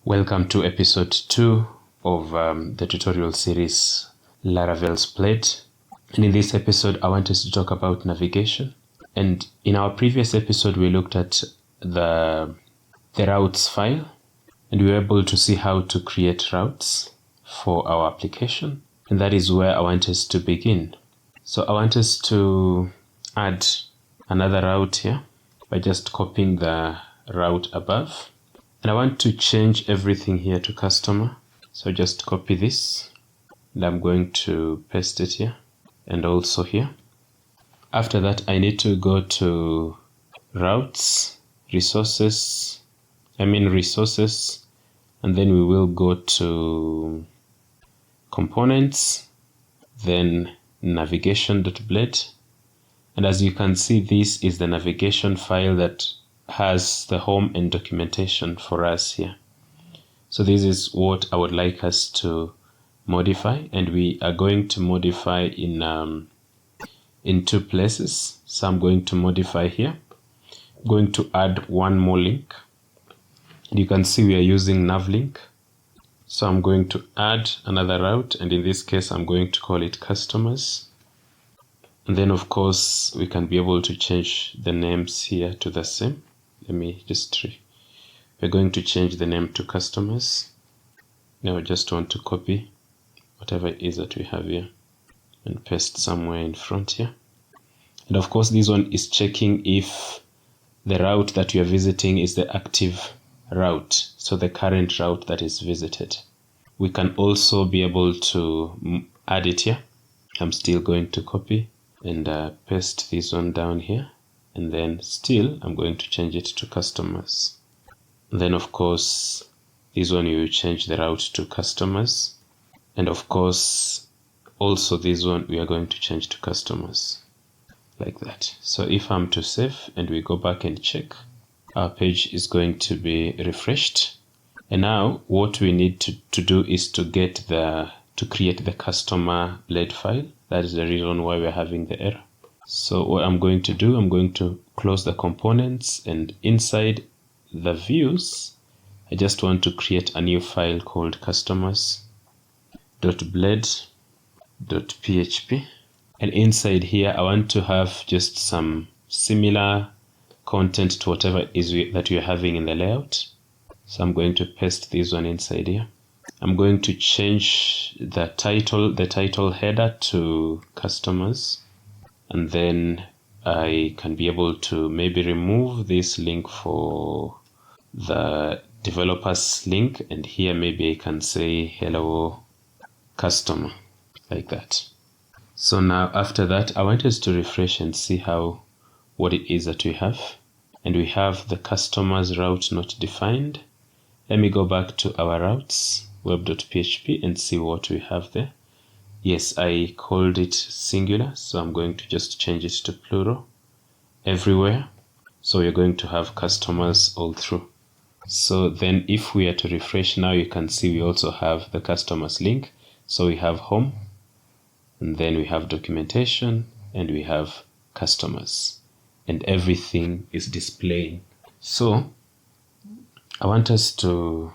Welcome to episode 2 of the tutorial series Laravel Splade. And in this episode, I want us to talk about navigation. And in our previous episode, we looked at the routes file, and we were able to see how to create routes for our application. And that is where I want us to begin. So I want us to add another route here by just copying the route above. And I want to change everything here to customer. So just copy this and I'm going to paste it here and also here. After that, I need to go to routes, resources, and then we will go to components, then navigation.blade. And as you can see, this is the navigation file that has the home and documentation for us here. So this is what I would like us to modify, and we are going to modify in two places. So I'm going to modify here. I'm going to add one more link. And you can see we are using navlink. So I'm going to add another route, and in this case I'm going to call it customers. And then of course we can be able to change the names here to the same. We're going to change the name to customers. Now I just want to copy whatever it is that we have here and paste somewhere in front here. And of course this one is checking if the route that you are visiting is the active route, so the current route that is visited. We can also be able to add it here. I'm still going to copy and paste this one down here, and then still I'm going to change it to customers. And then of course this one you will change the route to customers, and of course also this one we are going to change to customers like that. So if I'm to save and we go back and check, our page is going to be refreshed. And now what we need to do is to create the customer blade file. That is the reason why we're having the error. So what I'm going to do, I'm going to close the components, and inside the views, I just want to create a new file called customers.blade.php. And inside here, I want to have just some similar content to whatever it is that we're having in the layout. So I'm going to paste this one inside here. I'm going to change the title header to customers, and then I can be able to maybe remove this link for the developers link, and here maybe I can say hello customer like that. So now after that, I want us to refresh and see what it is that we have. And we have the customers route not defined. Let me go back to our routes, web.php, and see what we have there. Yes, I called it singular, so I'm going to just change it to plural everywhere. So we're going to have customers all through. So then if we are to refresh now, you can see we also have the customers link. So we have home, and then we have documentation, and we have customers, and everything is displaying. So I want us to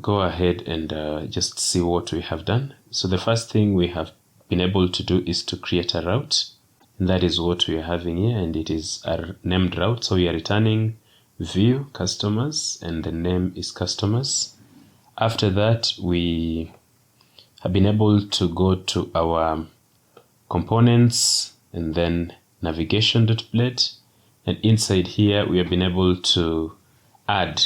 go ahead and just see what we have done. So the first thing we have been able to do is to create a route, and that is what we are having here, and it is a named route. So we are returning view customers, and the name is customers. After that, we have been able to go to our components and then navigation.blade, and inside here we have been able to add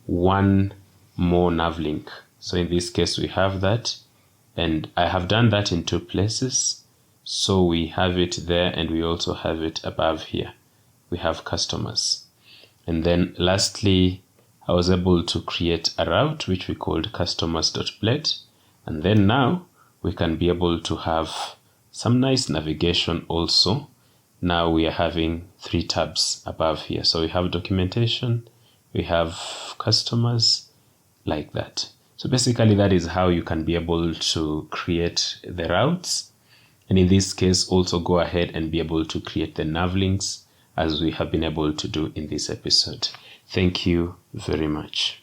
one more nav link. So in this case we have that, and I have done that in two places. So we have it there, and we also have it above here. We have customers. And then lastly, I was able to create a route which we called customers.blade. And then now we can be able to have some nice navigation also. Now we are having 3 tabs above here. So we have documentation, we have customers, like that. So basically that is how you can be able to create the routes. And in this case, also go ahead and be able to create the nav links as we have been able to do in this episode. Thank you very much.